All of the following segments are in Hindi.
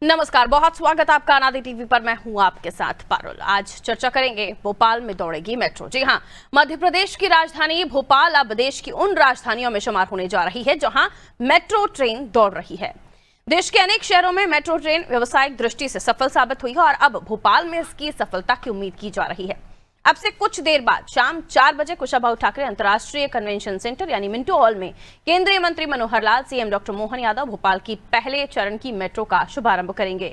नमस्कार, बहुत स्वागत आपका अनादि टीवी पर। मैं हूं आपके साथ पारुल। आज चर्चा करेंगे भोपाल में दौड़ेगी मेट्रो। जी हां, मध्य प्रदेश की राजधानी भोपाल अब देश की उन राजधानियों में शुमार होने जा रही है जहां मेट्रो ट्रेन दौड़ रही है। देश के अनेक शहरों में मेट्रो ट्रेन व्यावसायिक दृष्टि से सफल साबित हुई है और अब भोपाल में इसकी सफलता की उम्मीद की जा रही है। अब से कुछ देर बाद शाम 4 बजे कुशाभाऊ ठाकरे अंतर्राष्ट्रीय कन्वेंशन सेंटर यानी मिंटो हॉल में केंद्रीय मंत्री मनोहर लाल, सीएम डॉक्टर मोहन यादव भोपाल की पहले चरण की मेट्रो का शुभारंभ करेंगे।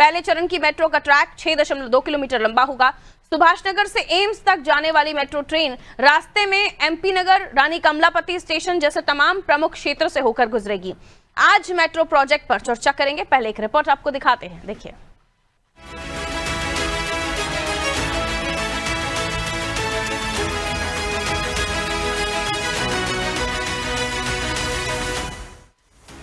पहले चरण की मेट्रो का ट्रैक 6.2 किलोमीटर लंबा होगा। सुभाष नगर से एम्स तक जाने वाली मेट्रो ट्रेन रास्ते में एमपी नगर, रानी कमलापति स्टेशन जैसे तमाम प्रमुख क्षेत्र से होकर गुजरेगी। आज मेट्रो प्रोजेक्ट पर चर्चा करेंगे। पहले एक रिपोर्ट आपको दिखाते हैं, देखिए।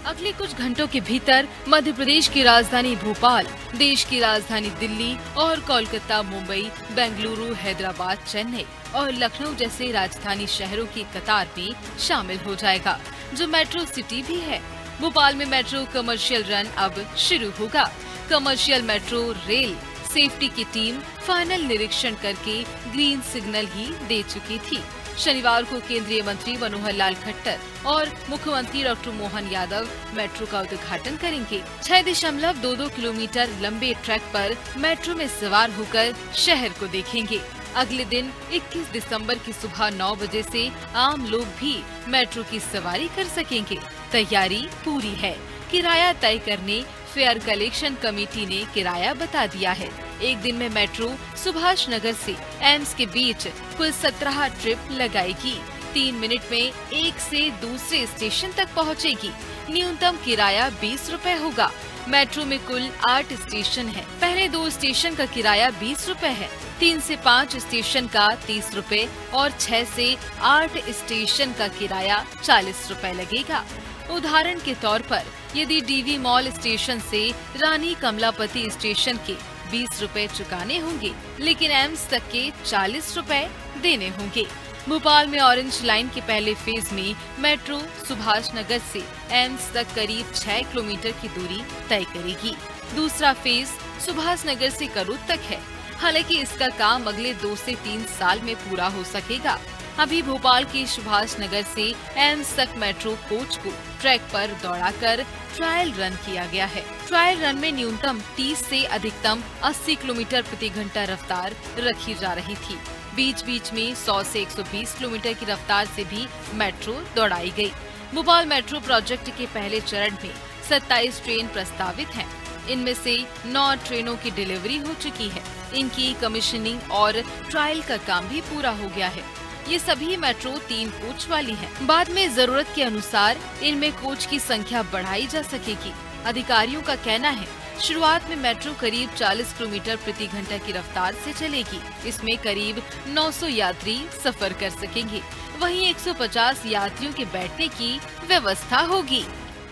अगले कुछ घंटों के भीतर मध्य प्रदेश की राजधानी भोपाल, देश की राजधानी दिल्ली और कोलकाता, मुंबई, बेंगलुरु, हैदराबाद, चेन्नई और लखनऊ जैसे राजधानी शहरों की कतार में शामिल हो जाएगा, जो मेट्रो सिटी भी है। भोपाल में मेट्रो कमर्शियल रन अब शुरू होगा। कमर्शियल मेट्रो रेल सेफ्टी की टीम फाइनल निरीक्षण करके ग्रीन सिग्नल ही दे चुकी थी। शनिवार को केंद्रीय मंत्री मनोहर लाल खट्टर और मुख्यमंत्री डॉक्टर मोहन यादव मेट्रो का उद्घाटन करेंगे। 6.22 किलोमीटर लंबे ट्रैक पर मेट्रो में सवार होकर शहर को देखेंगे। अगले दिन 21 दिसंबर की सुबह 9 बजे से आम लोग भी मेट्रो की सवारी कर सकेंगे। तैयारी पूरी है। किराया तय करने फेयर कलेक्शन कमेटी ने किराया बता दिया है। एक दिन में मेट्रो सुभाष नगर से एम्स के बीच कुल 17 ट्रिप लगाएगी। 3 मिनट में एक से दूसरे स्टेशन तक पहुंचेगी। न्यूनतम किराया 20 रुपए होगा। मेट्रो में कुल 8 स्टेशन है। पहले 2 स्टेशन का किराया 20 रुपए है। 3 से 5 स्टेशन का 30 रुपए और 6 से 8 स्टेशन का किराया 40 रुपए लगेगा। उदाहरण के तौर पर यदि डीवी मॉल स्टेशन से रानी कमलापति स्टेशन के 20 रुपए चुकाने होंगे, लेकिन एम्स तक के 40 रुपए देने होंगे। भोपाल में ऑरेंज लाइन के पहले फेज में मेट्रो सुभाष नगर से एम्स तक करीब 6 किलोमीटर की दूरी तय करेगी। दूसरा फेज सुभाष नगर से करूर तक है। हालांकि इसका काम अगले 2 से 3 साल में पूरा हो सकेगा। अभी भोपाल के सुभाष नगर से एम्स तक मेट्रो कोच को ट्रैक पर दौड़ाकर ट्रायल रन किया गया है। ट्रायल रन में न्यूनतम 30 से अधिकतम 80 किलोमीटर प्रति घंटा रफ्तार रखी जा रही थी। बीच बीच में 100 से 120 किलोमीटर की रफ्तार से भी मेट्रो दौड़ाई गई। भोपाल मेट्रो प्रोजेक्ट के पहले चरण में 27 ट्रेन प्रस्तावित हैं। इनमें से 9 ट्रेनों की डिलीवरी हो चुकी है। इनकी कमीशनिंग और ट्रायल का काम भी पूरा हो गया है। ये सभी मेट्रो 3 कोच वाली हैं। बाद में जरूरत के अनुसार इनमें कोच की संख्या बढ़ाई जा सकेगी। अधिकारियों का कहना है शुरुआत में मेट्रो करीब 40 किलोमीटर प्रति घंटा की रफ्तार से चलेगी। इसमें करीब 900 यात्री सफर कर सकेंगे। वहीं 150 यात्रियों के बैठने की व्यवस्था होगी।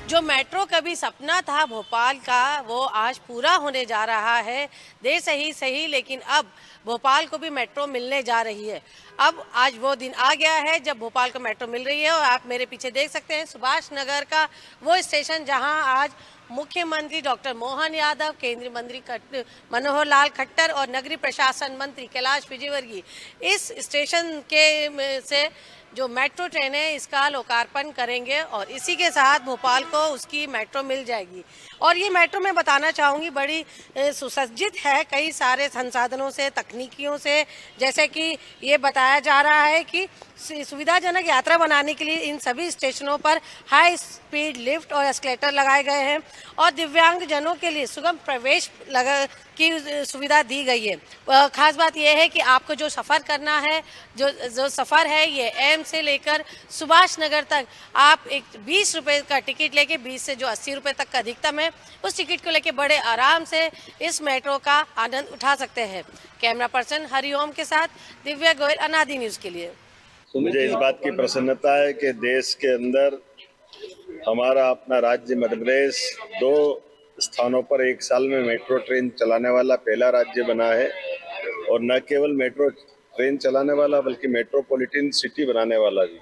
जो मेट्रो का भी सपना था भोपाल का, वो आज पूरा होने जा रहा है। देर से ही सही, लेकिन अब भोपाल को भी मेट्रो मिलने जा रही है। अब आज वो दिन आ गया है जब भोपाल को मेट्रो मिल रही है। और आप मेरे पीछे देख सकते हैं सुभाष नगर का वो स्टेशन जहां आज मुख्यमंत्री डॉक्टर मोहन यादव, केंद्रीय मंत्री मनोहर लाल खट्टर और नगरीय प्रशासन मंत्री कैलाश विजयवर्गीय इस स्टेशन के से जो मेट्रो ट्रेन है इसका लोकार्पण करेंगे और इसी के साथ भोपाल को उसकी मेट्रो मिल जाएगी। और ये मेट्रो मैं बताना चाहूँगी बड़ी सुसज्जित है कई सारे संसाधनों से, तकनीकियों से। जैसे कि ये बताया जा रहा है कि सुविधाजनक यात्रा बनाने के लिए इन सभी स्टेशनों पर हाई स्पीड लिफ्ट और एस्केलेटर लगाए गए हैं और दिव्यांग जनों के लिए सुगम प्रवेश की सुविधा दी गई है। खास बात यह है कि आपको जो सफ़र करना है, जो सफ़र है ये एम से लेकर सुभाष नगर तक आप एक 20 रुपये का टिकट लेके 20 से जो 80 रुपये तक का अधिकतम है उस टिकट को लेके बड़े आराम से इस मेट्रो का आनंद उठा सकते हैं। कैमरा पर्सन हरिओम के साथ दिव्या गोयल, अनादि न्यूज़ के लिए। तो मुझे इस बात की प्रसन्नता है कि देश के अंदर हमारा अपना राज्य मध्य प्रदेश 2 स्थानों पर एक साल में मेट्रो ट्रेन चलाने वाला पहला राज्य बना है। और न केवल मेट्रो ट्रेन चलाने वाला बल्कि मेट्रोपॉलिटन सिटी बनाने वाला भी।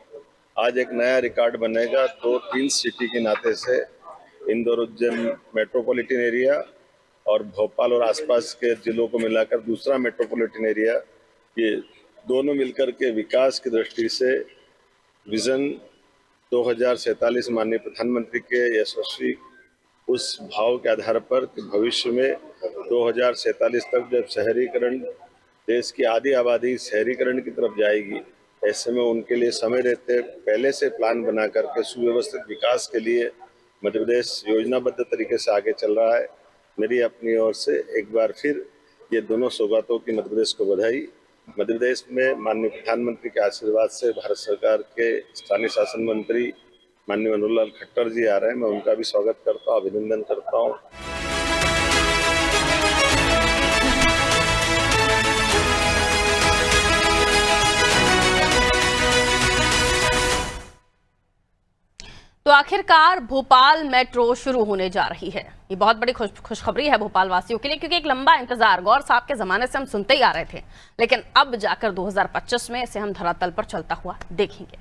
आज एक नया रिकॉर्ड बनेगा 2-3 सिटी के नाते से। इंदौर उज्जैन मेट्रोपॉलिटन एरिया, और भोपाल और आसपास के जिलों को मिलाकर दूसरा मेट्रोपॉलिटन एरिया, ये दोनों मिलकर के विकास की दृष्टि से विजन 2047 माननीय प्रधानमंत्री के यशस्वी उस भाव के आधार पर कि भविष्य में 2047 तक जब शहरीकरण, देश की आधी आबादी शहरीकरण की तरफ जाएगी, ऐसे में उनके लिए समय रहते पहले से प्लान बना करके सुव्यवस्थित विकास के लिए मध्य प्रदेश योजनाबद्ध तरीके से आगे चल रहा है। मेरी अपनी ओर से एक बार फिर ये दोनों सौगातों की मध्य प्रदेश को बधाई। मध्य प्रदेश में माननीय प्रधानमंत्री के आशीर्वाद से भारत सरकार के स्थानीय शासन मंत्री माननीय मनोहर लाल खट्टर जी आ रहे हैं, मैं उनका भी स्वागत करता हूँ, अभिनंदन करता हूँ। तो आखिरकार भोपाल मेट्रो शुरू होने जा रही है। ये बहुत बड़ी खुशखबरी है भोपाल वासियों के लिए, क्योंकि एक लंबा इंतजार गौर साहब के जमाने से हम सुनते ही आ रहे थे, लेकिन अब जाकर 2025 में इसे हम धरातल पर चलता हुआ देखेंगे।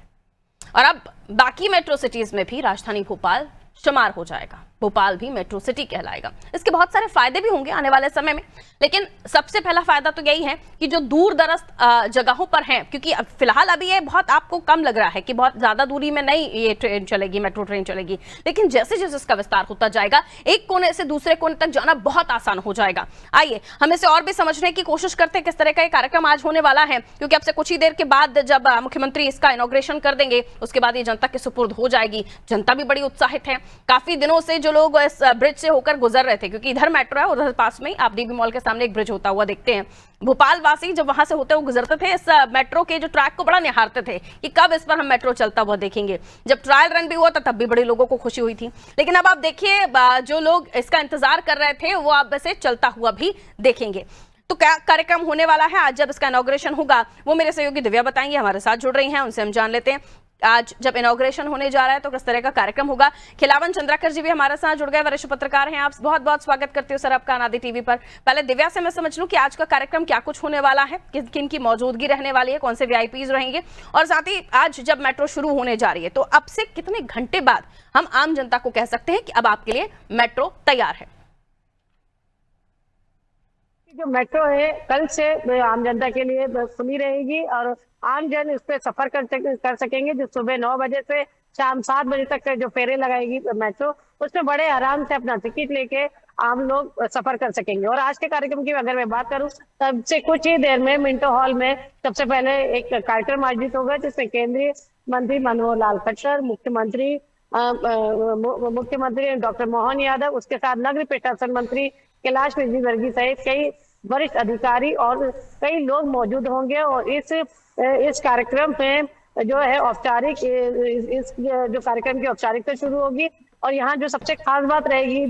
और अब बाकी मेट्रो सिटीज में भी राजधानी भोपाल शुमार हो जाएगा। भोपाल भी मेट्रो सिटी कहलाएगा। इसके बहुत सारे फायदे भी होंगे आने वाले समय में, लेकिन सबसे पहला फायदा तो यही है कि जो दूर दराज जगहों पर हैं, क्योंकि अब फिलहाल अभी ये बहुत आपको कम लग रहा है कि बहुत ज्यादा दूरी में नहीं ये ट्रेन चलेगी, मेट्रो ट्रेन चलेगी, लेकिन जैसे जैसे इसका विस्तार होता जाएगा एक कोने से दूसरे कोने तक जाना बहुत आसान हो जाएगा। आइए हम इसे और भी समझने की कोशिश करते हैं किस तरह का ये कार्यक्रम आज होने वाला है, क्योंकि अब से कुछ ही देर के बाद जब मुख्यमंत्री इसका इनॉग्रेशन कर देंगे उसके बाद ये जनता के सुपुर्द हो जाएगी। जनता भी बड़ी उत्साहित है। काफी दिनों से जो लोग इस ब्रिज से होकर गुजर रहे थे, क्योंकि इधर मेट्रो है, उधर पास में आप डीबी मॉल के सामने एक ब्रिज होता हुआ देखते हैं। भोपाल वासी जब वहां से होते हुए गुजरते थे इस मेट्रो के जो ट्रैक को बड़ा निहारते थे कि कब इस पर हम मेट्रो चलता हुआ देखेंगे। जब ट्रायल रन भी हुआ था तब भी बड़े लोगों को खुशी हुई थी, लेकिन अब आप देखिए जो लोग इसका इंतजार कर रहे थे वो अब इसे चलता हुआ भी देखेंगे। तो क्या कार्यक्रम होने वाला है आज जब इसका इनॉग्रेशन होगा, वो मेरे सहयोगी दिव्या बताएंगे, हमारे साथ जुड़ रही हैं, उनसे हम जान लेते हैं आज जब इनॉग्रेशन होने जा रहा है तो किस तरह का कार्यक्रम होगा। खिलावन चंद्राकर जी भी हमारे साथ जुड़ गए, वरिष्ठ पत्रकार हैं। आप बहुत बहुत स्वागत करती हूँ सर आपका आनादि टीवी पर। पहले दिव्या से मैं समझ लूं कि आज का कार्यक्रम क्या कुछ होने वाला है, किन की मौजूदगी रहने वाली है, कौन से वीआईपीज रहेंगे, और साथ ही आज जब मेट्रो शुरू होने जा रही है तो अब से कितने घंटे बाद हम आम जनता को कह सकते हैं कि अब आपके लिए मेट्रो तैयार है। जो मेट्रो है कल से आम जनता के लिए खुली रहेगी और आम जन इस पे सफर कर सकेंगे। जो सुबह 9 बजे से शाम 7 बजे तक जो फेरे लगाएगी मेट्रो, उसमें बड़े आराम से अपना टिकट लेके आम लोग सफर कर सकेंगे। और आज के कार्यक्रम की अगर मैं बात करूं, तब से कुछ ही देर में मिंटो हॉल में सबसे पहले एक कार्यक्रम आयोजित होगा जिसमें केंद्रीय मंत्री मनोहर लाल खट्टर, मुख्यमंत्री डॉक्टर मोहन यादव, उसके साथ नगरीय प्रशासन मंत्री कैलाश विजयवर्गीय सहित कई वरिष्ठ अधिकारी और कई लोग मौजूद होंगे। और इस कार्यक्रम में जो है औपचारिक इस जो कार्यक्रम की औपचारिकता शुरू होगी। और यहाँ जो सबसे खास बात रहेगी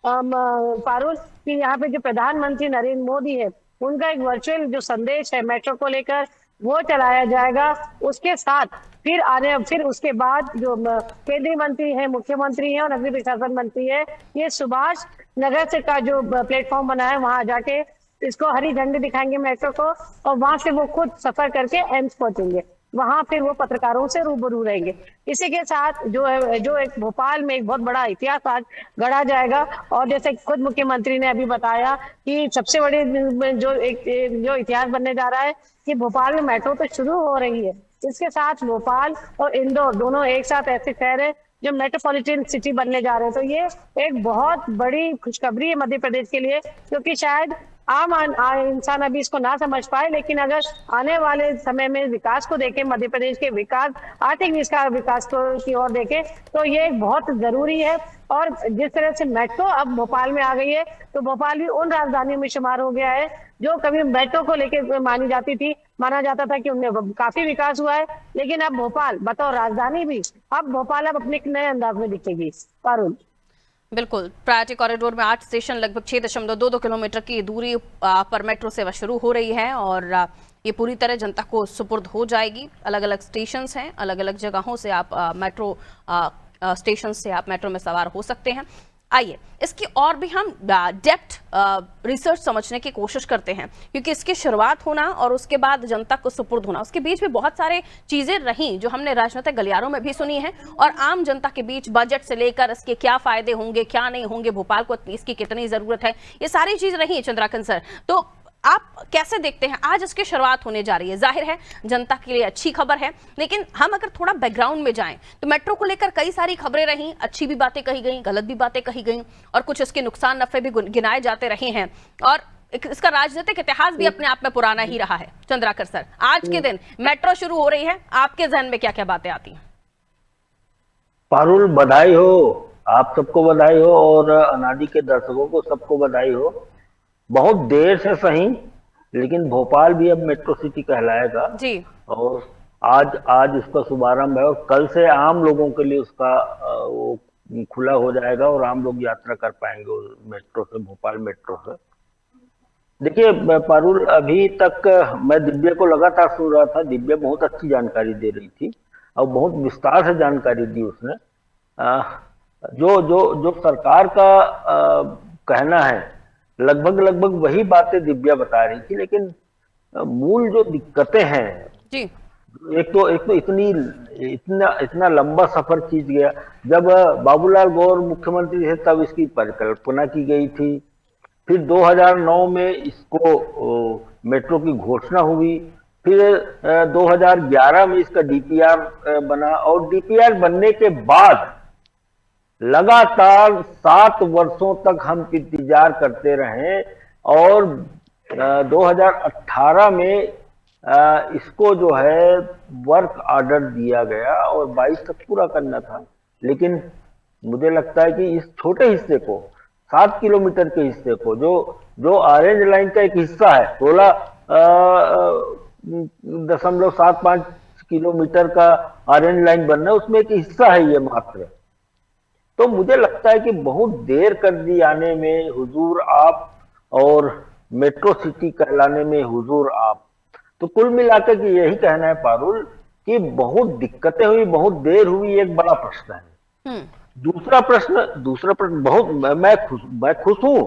फारूक, कि यहाँ पे जो प्रधानमंत्री नरेंद्र मोदी है उनका एक वर्चुअल जो संदेश है मेट्रो को लेकर वो चलाया जाएगा। उसके साथ फिर उसके बाद जो केंद्रीय मंत्री है, मुख्यमंत्री है और नगरीय प्रशासन मंत्री है, ये सुभाष नगर से का जो प्लेटफॉर्म बना है वहां जाके इसको हरी झंडी दिखाएंगे मेट्रो को, और वहां से वो खुद सफर करके एम्स पहुंचेंगे। वहां फिर वो पत्रकारों से रूबरू रहेंगे। इसी के साथ जो एक भोपाल में एक बहुत बड़ा इतिहास आज गढ़ा जाएगा। और जैसे खुद मुख्यमंत्री ने अभी बताया कि सबसे बड़ी जो इतिहास बनने जा रहा है कि भोपाल में मेट्रो तो शुरू हो रही है, इसके साथ भोपाल और इंदौर दोनों एक साथ ऐसे शहर है जो मेट्रोपॉलिटन सिटी बनने जा रहे हैं। तो ये एक बहुत बड़ी खुशखबरी है मध्य प्रदेश के लिए, क्योंकि शायद आम इंसान अभी इसको ना समझ पाए, लेकिन अगर आने वाले समय में विकास को देखें, मध्य प्रदेश के विकास, आर्थिक विकास की ओर देखें, तो ये बहुत जरूरी है। और जिस तरह से मेट्रो अब भोपाल में आ गई है, तो भोपाल भी उन राजधानियों में शुमार हो गया है जो कभी मेट्रो को लेकर माना जाता था कि उनमें काफी विकास हुआ है, लेकिन अब भोपाल बतौर राजधानी भी अब भोपाल अब अपने नए अंदाज में दिखेगी। पारुल, बिल्कुल, प्रायोरिटी कॉरिडोर में 8 स्टेशन लगभग 6.22 किलोमीटर की दूरी पर मेट्रो सेवा शुरू हो रही है और ये पूरी तरह जनता को सुपुर्द हो जाएगी। अलग अलग स्टेशन हैं, अलग अलग जगहों से आप मेट्रो स्टेशन से आप मेट्रो में सवार हो सकते हैं। आइए इसकी और भी हम डेप्थ रिसर्च समझने की कोशिश करते हैं, क्योंकि इसकी शुरुआत होना और उसके बाद जनता को सुपुर्द होना, उसके बीच में बहुत सारे चीजें रही जो हमने राजनीतिक गलियारों में भी सुनी है, और आम जनता के बीच बजट से लेकर इसके क्या फायदे होंगे क्या नहीं होंगे, भोपाल को इसकी कितनी जरूरत है, ये सारी चीज रही। चंद्राकंत सर, तो आप कैसे देखते हैं आज इसकी शुरुआत होने जा रही है? जाहिर है जनता के लिए अच्छी खबर है, लेकिन हम अगर थोड़ा बैकग्राउंड में जाएं तो मेट्रो को लेकर कई सारी खबरें रही, अच्छी भी बातें कही गई, गलत भी बातें कही गई, और कुछ इसके नुकसान नफे भी गिनाए जाते रहे हैं, और इसका राजनीतिक इतिहास भी अपने आप में पुराना ही रहा है। चंद्राकर सर, आज के दिन मेट्रो शुरू हो रही है, आपके जहन में क्या क्या बातें आती हैं? पारुल, बधाई हो, आप सबको बधाई हो और अनादि के दर्शकों को सबको बधाई हो। बहुत देर से सही, लेकिन भोपाल भी अब मेट्रो सिटी कहलाएगा जी। और आज इसका शुभारंभ है और कल से आम लोगों के लिए उसका वो खुला हो जाएगा और आम लोग यात्रा कर पाएंगे मेट्रो से, भोपाल मेट्रो से। देखिए पारुल, अभी तक मैं दिव्या को लगातार सुन रहा था, दिव्या बहुत अच्छी जानकारी दे रही थी और बहुत विस्तार से जानकारी दी उसने। जो सरकार का कहना है लगभग वही बातें दिव्या बता रही थी, लेकिन मूल जो दिक्कतें हैं जी, एक तो इतना लंबा सफर खींच गया। जब बाबूलाल गौर मुख्यमंत्री थे तब इसकी परिकल्पना की गई थी, फिर 2009 में इसको मेट्रो की घोषणा हुई, फिर 2011 में इसका डीपीआर बना, और डीपीआर बनने के बाद लगातार 7 वर्षों तक हम इंतजार करते रहे, और 2018 में इसको जो है वर्क ऑर्डर दिया गया और 22 तक पूरा करना था। लेकिन मुझे लगता है कि इस छोटे हिस्से को, 7 किलोमीटर के हिस्से को, जो ऑरेंज लाइन का एक हिस्सा है, 16.75 किलोमीटर का ऑरेंज लाइन बनना है, उसमें एक हिस्सा है ये मात्र। तो मुझे लगता है कि बहुत देर कर दी आने में हुजूर आप, और मेट्रो सिटी कहलाने में हुजूर आप। तो कुल मिलाकर के यही कहना है पारुल कि बहुत दिक्कतें हुई, बहुत देर हुई, एक बड़ा प्रश्न है। दूसरा प्रश्न बहुत, मैं खुश हूं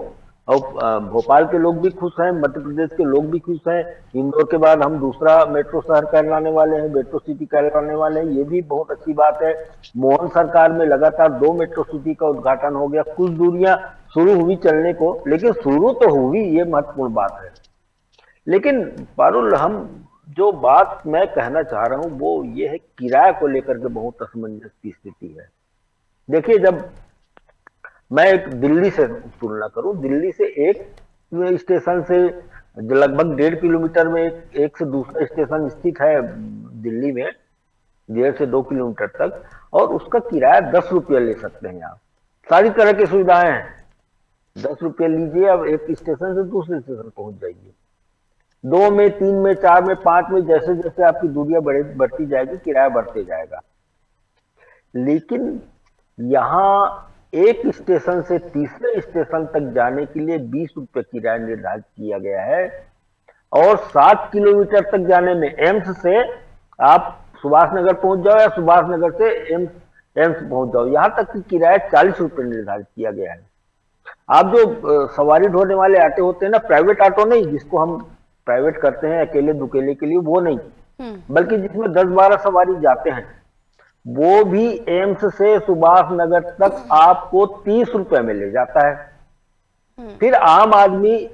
और भोपाल के लोग भी खुश हैं, मध्य प्रदेश के लोग भी खुश हैं। इंदौर के बाद हम दूसरा मेट्रो शहर कहलाने वाले हैं, मेट्रो सिटी कहलाने वाले हैं, ये भी बहुत अच्छी बात है। मोहन सरकार में लगातार 2 मेट्रो सिटी का उद्घाटन हो गया, कुछ दूरियां शुरू हुई चलने को, लेकिन शुरू तो हुई, ये महत्वपूर्ण बात है। लेकिन पारुल, हम जो बात मैं कहना चाह रहा हूं वो ये है, किराए को लेकर के बहुत असमंजस की स्थिति है। देखिए, जब मैं एक दिल्ली से तुलना करूं, दिल्ली से एक स्टेशन से लगभग 1.5 किलोमीटर में एक से दूसरा स्टेशन स्थित है दिल्ली में, 1.5 से 2 किलोमीटर तक, और उसका किराया 10 रुपये ले सकते हैं आप। सारी तरह की सुविधाएं हैं, 10 रुपये लीजिए, अब एक स्टेशन से दूसरे स्टेशन पहुंच जाइए। 2 में, 3 में, 4 में, 5 में, जैसे जैसे आपकी दूरियां बढ़ती जाएगी, किराया बढ़ते जाएगा। लेकिन यहाँ एक स्टेशन से तीसरे स्टेशन तक जाने के लिए 20 रुपये किराया निर्धारित किया गया है, और 7 किलोमीटर तक जाने में एम्स से आप सुभाष नगर पहुंच जाओ या सुभाष नगर से एम्स पहुंच जाओ, यहां तक की किराया 40 रुपये निर्धारित किया गया है। आप जो सवारी ढोने वाले ऑटो होते हैं ना, प्राइवेट ऑटो नहीं, जिसको हम प्राइवेट करते हैं अकेले दुकेले के लिए, वो नहीं, बल्कि जिसमें 10-12 सवारी जाते हैं, वो भी एम्स से सुभाष नगर तक आपको 30 रुपए में ले जाता है। फिर आम आदमी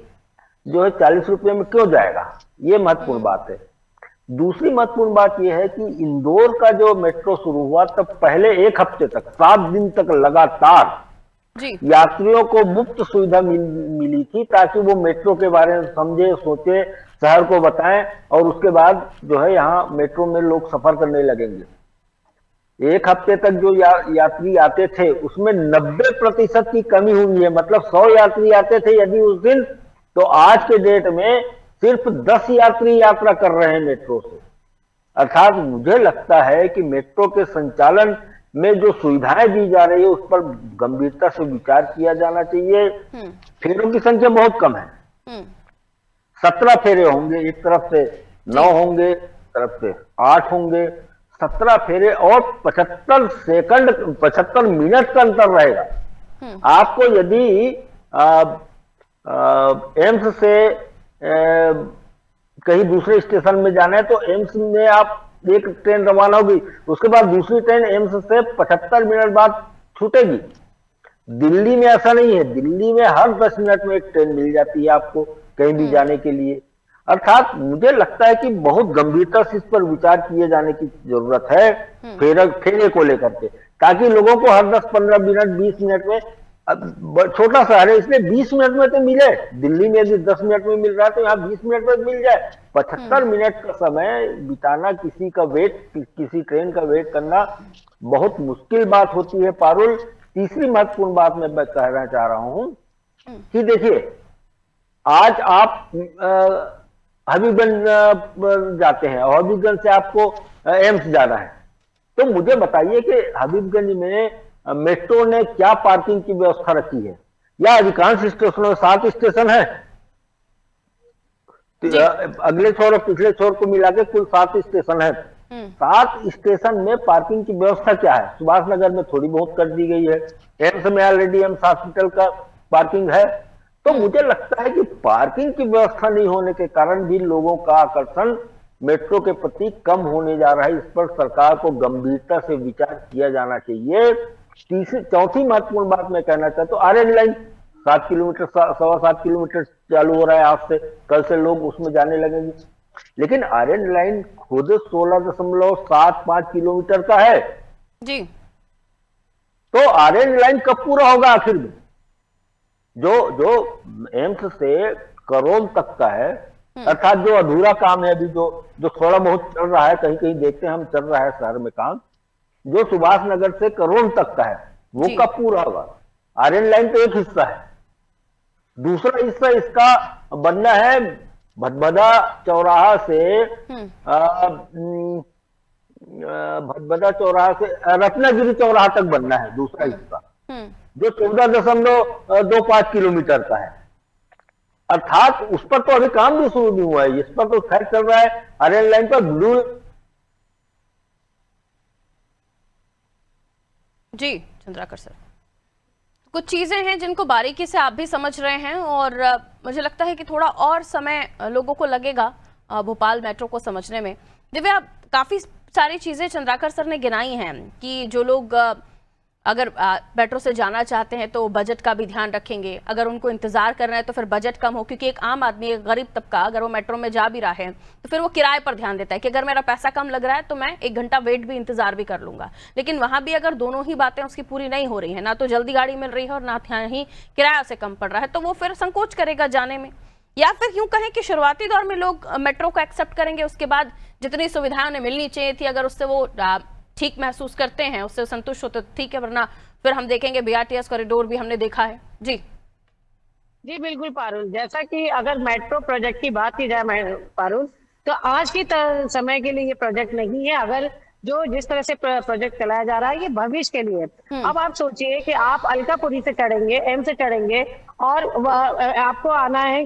जो है 40 रुपए में क्यों जाएगा, ये महत्वपूर्ण बात है। दूसरी महत्वपूर्ण बात यह है कि इंदौर का जो मेट्रो शुरू हुआ तब पहले 1 हफ्ते तक, 7 दिन तक लगातार यात्रियों को मुफ्त सुविधा मिली थी, ताकि वो मेट्रो के बारे में समझे, सोचे, शहर को बताएं, और उसके बाद जो है यहाँ मेट्रो में लोग सफर करने लगेंगे। 1 हफ्ते तक जो यात्री आते थे उसमें 90% की कमी हुई है, मतलब 100 यात्री आते थे यदि उस दिन, तो आज के डेट में सिर्फ 10 यात्री यात्रा कर रहे हैं मेट्रो से। अर्थात मुझे लगता है कि मेट्रो के संचालन में जो सुविधाएं दी जा रही है उस पर गंभीरता से विचार किया जाना चाहिए। फेरों की संख्या बहुत कम है, 17 फेरे होंगे, एक तरफ से 9 होंगे, तरफ से 8 होंगे, 17 फेरे, और 75 मिनट का अंतर रहेगा। आपको यदि एम्स से कहीं दूसरे स्टेशन में जाना है तो एम्स में आप एक ट्रेन रवाना होगी, उसके बाद दूसरी ट्रेन एम्स से 75 मिनट बाद छूटेगी। दिल्ली में ऐसा नहीं है, दिल्ली में हर 10 मिनट में एक ट्रेन मिल जाती है आपको कहीं भी जाने के लिए। अर्थात मुझे लगता है कि बहुत गंभीरता से इस पर विचार किए जाने की जरूरत है फेरे को लेकर के, ताकि लोगों को हर 10-15 मिनट 20 मिनट में, छोटा शहर है इसलिए 20 मिनट में तो मिले, दिल्ली में यदि 10 मिनट में मिल रहा है तो यहाँ 20 मिनट में मिल जाए। 75 मिनट का समय बिताना, किसी ट्रेन का वेट करना बहुत मुश्किल बात होती है पारुल। तीसरी महत्वपूर्ण बात मैं कहना चाह रहा हूं कि देखिए, आज आप हबीबगंज जाते हैं और हबीबगंज से आपको एम्स जाना है, तो मुझे बताइए कि हबीबगंज में मेट्रो ने क्या पार्किंग की व्यवस्था रखी है? या अधिकांश स्टेशनों में 7 स्टेशन है, अगले छोर और पिछले छोर को मिला के कुल 7 स्टेशन है। 7 स्टेशन में पार्किंग की व्यवस्था क्या है? सुभाष नगर में थोड़ी बहुत कर दी गई है, एम्स में ऑलरेडी एम्स हॉस्पिटल का पार्किंग है। तो मुझे लगता है कि पार्किंग की व्यवस्था नहीं होने के कारण भी लोगों का आकर्षण मेट्रो के प्रति कम होने जा रहा है। इस पर सरकार को गंभीरता से विचार किया जाना चाहिए। चौथी महत्वपूर्ण बात मैं कहना चाहता हूँ, आरएन लाइन 7 किलोमीटर 7.25 किलोमीटर चालू हो रहा है आज से, कल से लोग उसमें जाने लगेंगे। लेकिन आरएन लाइन खुद 16.75 किलोमीटर का है जी। तो आरएन लाइन कब पूरा होगा आखिर में? जो एम्स से करोल तक का है, अर्थात जो अधूरा काम है अभी, जो थोड़ा बहुत चल रहा है, कहीं कहीं देखते हैं हम चल रहा है शहर में काम, जो सुभाष नगर से करोल तक का है वो कब पूरा होगा? आरएन लाइन तो एक हिस्सा है, दूसरा हिस्सा इसका बनना है भदभदा चौराहा से रत्नागिरी चौराहा तक बनना है दूसरा हिस्सा, जो 14.25 किलोमीटर का है। अर्थात उस पर तो अभी काम भी शुरू नहीं हुआ है, इस पर तो खैर चल रहा है आरएन लाइन पर ब्लू। जी चंद्राकर सर, कुछ चीजें हैं जिनको बारीकी से आप भी समझ रहे हैं और मुझे लगता है कि थोड़ा और समय लोगों को लगेगा भोपाल मेट्रो को समझने में। दिव्या, काफी सारी चीजें चंद्राकर सर ने गिनाई हैं कि जो लोग अगर मेट्रो से जाना चाहते हैं तो बजट का भी ध्यान रखेंगे, अगर उनको इंतजार करना है तो फिर बजट कम हो, क्योंकि एक आम आदमी, एक गरीब तबका अगर वो मेट्रो में जा भी रहा है तो फिर वो किराए पर ध्यान देता है कि अगर मेरा पैसा कम लग रहा है तो मैं 1 घंटा वेट भी इंतजार भी कर लूंगा। लेकिन वहां भी अगर दोनों ही बातें उसकी पूरी नहीं हो रही है, ना तो जल्दी गाड़ी मिल रही है और ना ही किराया उसे कम पड़ रहा है, तो वो फिर संकोच करेगा जाने में। या फिर यूं कहें कि शुरुआती दौर में लोग मेट्रो को एक्सेप्ट करेंगे, उसके बाद जितनी सुविधाएं उन्हें मिलनी चाहिए थी अगर उससे वो ठीक महसूस करते हैं, उससे संतुष्ट होते ठीक है, वरना फिर हम देखेंगे बीआरटीएस कॉरिडोर भी हमने देखा है। जी बिल्कुल पारुल, जैसा कि अगर मेट्रो प्रोजेक्ट की बात की जाए पारुल, तो आज की समय के लिए ये प्रोजेक्ट नहीं है। अगर जिस तरह से प्रोजेक्ट चलाया जा रहा है ये भविष्य के लिए। अब आप सोचिए कि आप अलकापुरी से चढ़ेंगे, एम से चढ़ेंगे और आपको आना है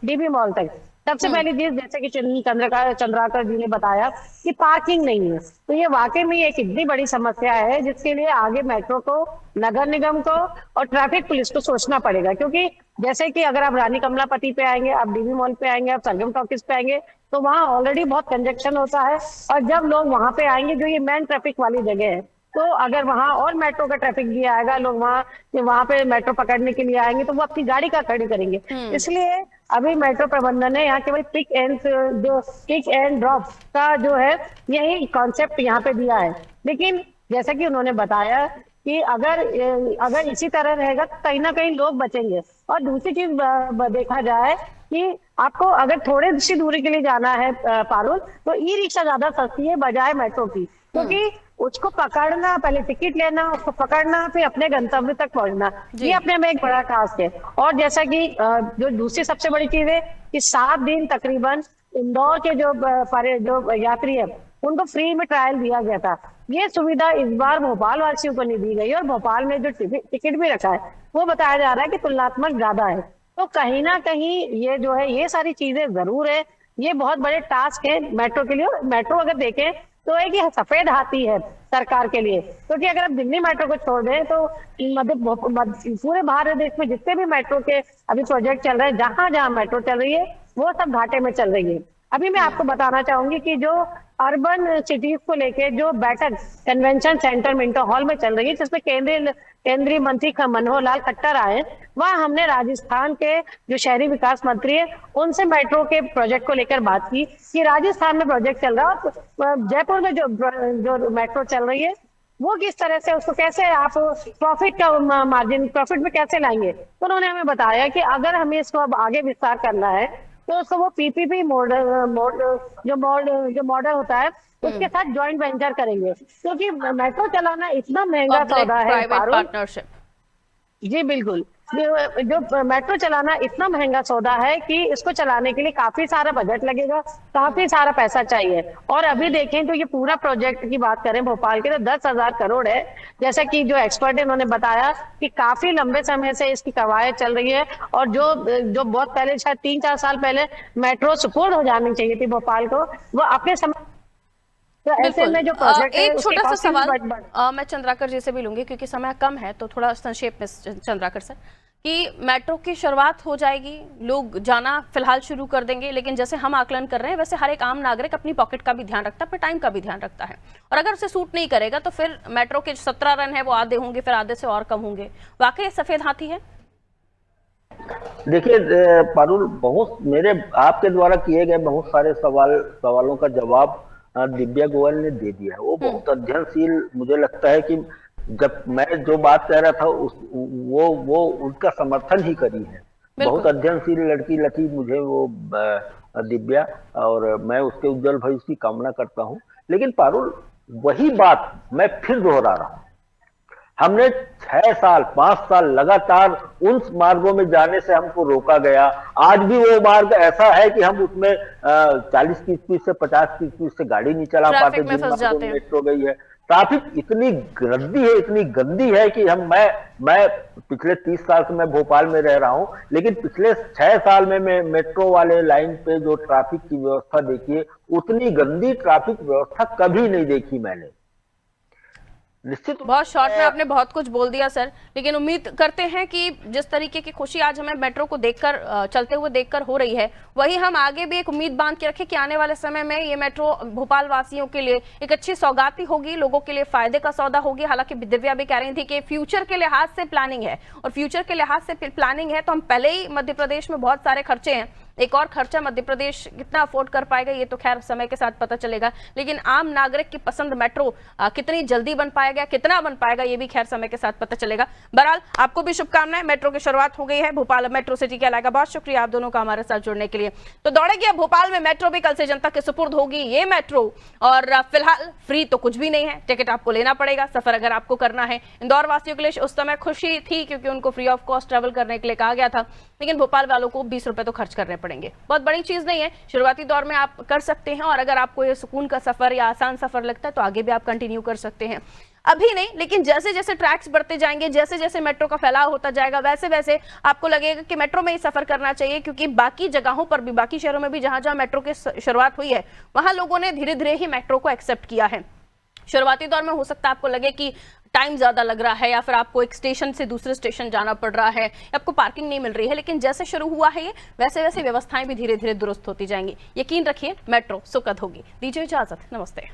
डीबी मॉल तक। सबसे पहली चीज, जैसे कि चंद्राकर जी ने बताया कि पार्किंग नहीं है, तो ये वाकई में एक इतनी बड़ी समस्या है जिसके लिए आगे मेट्रो को, नगर निगम को और ट्रैफिक पुलिस को सोचना पड़ेगा। क्योंकि जैसे कि अगर आप रानी कमलापति पे आएंगे, आप डीबी मॉल पे आएंगे, आप सरगम टॉकीज पे आएंगे, तो वहाँ ऑलरेडी बहुत कंजक्शन होता है। और जब लोग वहां पे आएंगे, जो ये मेन ट्रैफिक वाली जगह है, तो अगर वहां और मेट्रो का ट्रैफिक भी आएगा, लोग वहां पे मेट्रो पकड़ने के लिए आएंगे तो वो अपनी गाड़ी का खड़ी करेंगे। इसलिए अभी मेट्रो प्रबंधन ने यहाँ केवल पिक एंड ड्रॉप का जो है यही कॉन्सेप्ट यहाँ पे दिया है। लेकिन जैसा कि उन्होंने बताया कि अगर इसी तरह रहेगा तो कहीं ना कहीं लोग बचेंगे। और दूसरी चीज देखा जाए कि आपको अगर थोड़े सी दूरी के लिए जाना है पारुल, तो ई रिक्शा ज्यादा सस्ती है बजाय मेट्रो की, क्योंकि उसको पकड़ना, पहले टिकट लेना, उसको पकड़ना, फिर अपने गंतव्य तक पहुंचना, ये अपने में एक बड़ा टास्क है। और जैसा कि जो दूसरी सबसे बड़ी चीज है कि 7 दिन तकरीबन इंदौर के जो यात्री है उनको फ्री में ट्रायल दिया गया था। ये सुविधा इस बार भोपाल वासियों को नहीं दी गई और भोपाल में जो टिकट भी रखा है वो बताया जा रहा है कि तुलनात्मक ज्यादा है। तो कहीं ना कहीं ये जो है, ये सारी चीजें जरूर है, ये बहुत बड़े टास्क है मेट्रो के लिए। मेट्रो अगर देखें तो एक ये सफेद हाथी है सरकार के लिए, क्योंकि अगर आप दिल्ली मेट्रो को छोड़ दें तो पूरे भारत देश में जितने भी मेट्रो के अभी प्रोजेक्ट चल रहे हैं, जहां जहां मेट्रो चल रही है वो सब घाटे में चल रही है। अभी मैं आपको बताना चाहूंगी कि जो अर्बन सिटीज को लेके जो बैठक कन्वेंशन सेंटर मिंटो हॉल में चल रही है, जिसमें केंद्रीय मंत्री मनोहर लाल खट्टर आए, वहाँ हमने राजस्थान के जो शहरी विकास मंत्री है उनसे मेट्रो के प्रोजेक्ट को लेकर बात की कि राजस्थान में प्रोजेक्ट चल रहा है और जयपुर में जो मेट्रो चल रही है वो किस तरह से, उसको कैसे आप प्रॉफिट का मार्जिन प्रॉफिट में कैसे लाएंगे। तो उन्होंने हमें बताया कि अगर हमें इसको अब आगे विस्तार करना है तो उसको वो पीपीपी जो मॉडल होता है उसके साथ जॉइंट वेंचर करेंगे, क्योंकि मेट्रो चलाना इतना महंगा सौदा है पार्टनरशिप। जी बिल्कुल, जो मेट्रो चलाना इतना महंगा सौदा है कि इसको चलाने के लिए काफी सारा बजट लगेगा, काफी सारा पैसा चाहिए। और अभी देखें तो ये पूरा प्रोजेक्ट की बात करें भोपाल के तो 10,000 करोड़ है, जैसा कि जो एक्सपर्ट है उन्होंने बताया कि काफी लंबे समय से इसकी कवायद चल रही है। और जो बहुत पहले, शायद 3-4 साल पहले मेट्रो सुपुर्द हो जानी चाहिए थी भोपाल को, वो अपने समय तो ऐसे में जो प्रोजेक्ट है, एक छोटा सा सवाल मैं चंद्राकर जी से भी लूंगी क्योंकि समय कम है, तो थोड़ा संक्षेप में चंद्राकर सर, कि मेट्रो की शुरुआत हो जाएगी, लोग जाना फिलहाल शुरू कर देंगे, लेकिन जैसे हम आकलन कर रहे हैं वैसे हर एक आम नागरिक अपनी पॉकेट का भी ध्यान रखता है, अपने टाइम का भी ध्यान रखता है, और अगर उसे सूट नहीं करेगा तो फिर मेट्रो के 17 रन है वो आधे होंगे, फिर आधे से और कम होंगे। वाकई सफेद हाथी है? देखिए पारुल, बहुत मेरे आपके द्वारा किए गए बहुत सारे सवालों का जवाब दिव्या गोयल ने दे दिया है। वो बहुत अध्ययनशील, मुझे लगता है कि जब मैं जो बात कह रहा था वो उनका समर्थन ही करी है। बहुत अध्ययनशील लड़की लगी मुझे वो दिव्या, और मैं उसके उज्जवल भविष्य की कामना करता हूँ। लेकिन पारुल, वही बात मैं फिर दोहरा रहा हूँ, हमने 6 साल 5 साल लगातार उन मार्गों में जाने से हमको रोका गया। आज भी वो मार्ग ऐसा है कि हम उसमें 40 की स्पीड से 50 की स्पीड से गाड़ी नहीं चला पाते, जिन मार्गों में मेट्रो गई है। ट्रैफिक इतनी गंदी है, इतनी गंदी है कि मैं पिछले 30 साल से मैं भोपाल में रह रहा हूं, लेकिन पिछले 6 साल में मैं मेट्रो वाले लाइन पे जो ट्रैफिक की व्यवस्था देखी है, उतनी गंदी ट्रैफिक व्यवस्था कभी नहीं देखी मैंने। निश्चित बहुत शॉर्ट में आपने बहुत कुछ बोल दिया सर, लेकिन उम्मीद करते हैं कि जिस तरीके की खुशी आज हमें मेट्रो को देखकर, चलते हुए देखकर हो रही है, वही हम आगे भी एक उम्मीद बांध के रखें कि आने वाले समय में ये मेट्रो भोपाल वासियों के लिए एक अच्छी सौगाती होगी, लोगों के लिए फायदे का सौदा होगी। हालांकि दिव्या भी कह रही थी कि फ्यूचर के लिहाज से प्लानिंग है, और फ्यूचर के लिहाज से प्लानिंग है तो हम पहले ही मध्य प्रदेश में बहुत सारे खर्चे हैं, एक और खर्चा मध्य प्रदेश कितना अफोर्ड कर पाएगा ये तो खैर समय के साथ पता चलेगा, लेकिन आम नागरिक की पसंद मेट्रो कितनी जल्दी बन पाएगा, कितना बन पाएगा, ये भी खैर समय के साथ पता चलेगा। बहरहाल आपको भी शुभकामनाएं, मेट्रो की शुरुआत हो गई है, भोपाल मेट्रो सिटी कहलाएगा। बहुत शुक्रिया आप दोनों का हमारे साथ जुड़ने के लिए। तो दौड़ेगी अब भोपाल में मेट्रो भी, कल से जनता के सुपुर्द होगी ये मेट्रो, और फिलहाल फ्री तो कुछ भी नहीं है, टिकट आपको लेना पड़ेगा सफर अगर आपको करना है। इंदौर वासियों के लिए उस समय खुशी थी क्योंकि उनको फ्री ऑफ कॉस्ट ट्रेवल करने के लिए कहा गया था, लेकिन भोपाल वालों को 20 रुपए तो खर्च करने पड़ेंगे। बहुत बड़ी चीज नहीं है, शुरुआती दौर में आप कर सकते हैं, और अगर आपको ये सुकून का सफर या आसान सफर लगता है तो आगे भी आप कंटिन्यू कर सकते हैं। अभी नहीं, लेकिन जैसे जैसे ट्रैक्स बढ़ते जाएंगे, जैसे जैसे मेट्रो का फैलाव होता जाएगा, वैसे वैसे आपको लगेगा कि मेट्रो में ही सफर करना चाहिए, क्योंकि बाकी जगहों पर भी, बाकी शहरों में भी जहां जहां मेट्रो की शुरुआत हुई है वहां लोगों ने धीरे धीरे ही मेट्रो को एक्सेप्ट किया है। शुरुआती दौर में हो सकता है आपको लगे कि टाइम ज्यादा लग रहा है, या फिर आपको एक स्टेशन से दूसरे स्टेशन जाना पड़ रहा है, आपको पार्किंग नहीं मिल रही है, लेकिन जैसे शुरू हुआ है ये, वैसे वैसे व्यवस्थाएं भी धीरे धीरे दुरुस्त होती जाएंगी। यकीन रखिए मेट्रो सुखद होगी। दीजिए इजाजत, नमस्ते।